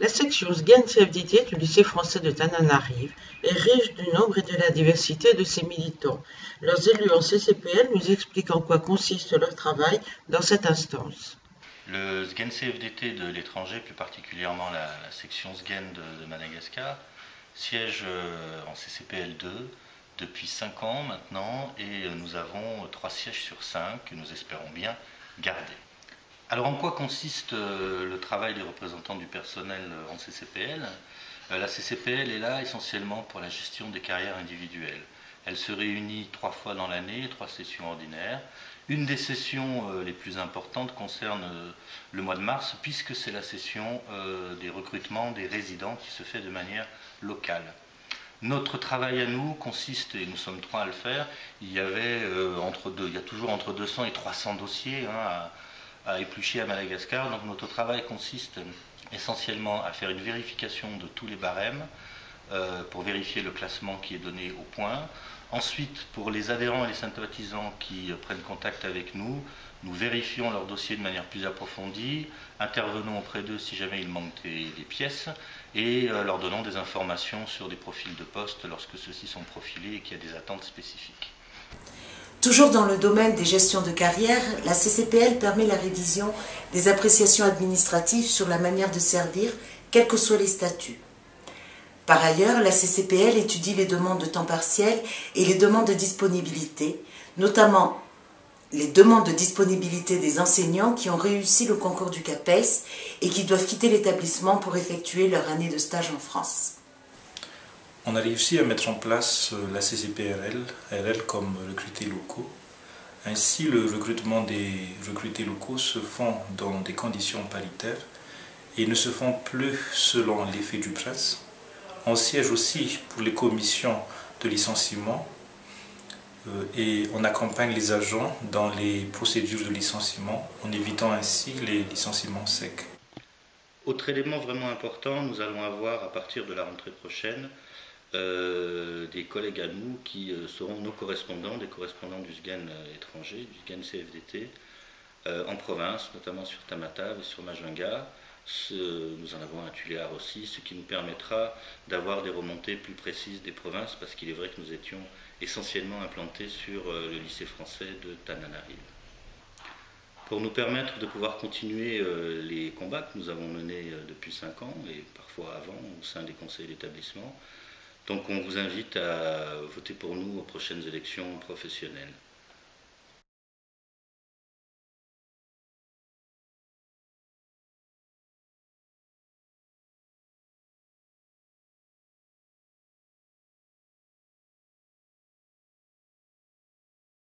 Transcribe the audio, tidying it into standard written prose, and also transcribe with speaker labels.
Speaker 1: La section Sgen CFDT du lycée français de Tananarive est riche du nombre et de la diversité de ses militants. Leurs élus en CCPL nous expliquent en quoi consiste leur travail dans cette instance.
Speaker 2: Le Sgen CFDT de l'étranger, plus particulièrement la section Sgen de Madagascar, siège en CCPL 2 depuis 5 ans maintenant et nous avons 3 sièges sur 5 que nous espérons bien garder. Alors en quoi consiste le travail des représentants du personnel en CCPL? La CCPL est là essentiellement pour la gestion des carrières individuelles. Elle se réunit 3 fois dans l'année, 3 sessions ordinaires. Une des sessions les plus importantes concerne le mois de mars, puisque c'est la session des recrutements des résidents qui se fait de manière locale. Notre travail à nous consiste, et nous sommes 3 à le faire, il y a toujours entre 200 et 300 dossiers à éplucher à Madagascar. Donc notre travail consiste essentiellement à faire une vérification de tous les barèmes pour vérifier le classement qui est donné au point. Ensuite, pour les adhérents et les sympathisants qui prennent contact avec nous, nous vérifions leur dossier de manière plus approfondie, intervenons auprès d'eux si jamais il manque des pièces et leur donnons des informations sur des profils de poste lorsque ceux-ci sont profilés et qu'il y a des attentes spécifiques.
Speaker 3: Toujours dans le domaine des gestions de carrière, la CCPL permet la révision des appréciations administratives sur la manière de servir, quels que soient les statuts. Par ailleurs, la CCPL étudie les demandes de temps partiel et les demandes de disponibilité, notamment les demandes de disponibilité des enseignants qui ont réussi le concours du CAPES et qui doivent quitter l'établissement pour effectuer leur année de stage en France.
Speaker 4: On a réussi à mettre en place la CCPRL comme recrutés locaux. Ainsi, le recrutement des recrutés locaux se font dans des conditions paritaires et ne se font plus selon l'effet du prince. On siège aussi pour les commissions de licenciement et on accompagne les agents dans les procédures de licenciement en évitant ainsi les licenciements secs.
Speaker 2: Autre élément vraiment important, nous allons avoir à partir de la rentrée prochaine des collègues à nous qui seront nos correspondants, des correspondants du Sgen étranger, du Sgen CFDT, en province, notamment sur Tamatave et sur Majunga. Nous en avons un Tuléar aussi, ce qui nous permettra d'avoir des remontées plus précises des provinces, parce qu'il est vrai que nous étions essentiellement implantés sur le lycée français de Tananarive. Pour nous permettre de pouvoir continuer les combats que nous avons menés depuis 5 ans, et parfois avant, au sein des conseils d'établissement, donc on vous invite à voter pour nous aux prochaines élections professionnelles.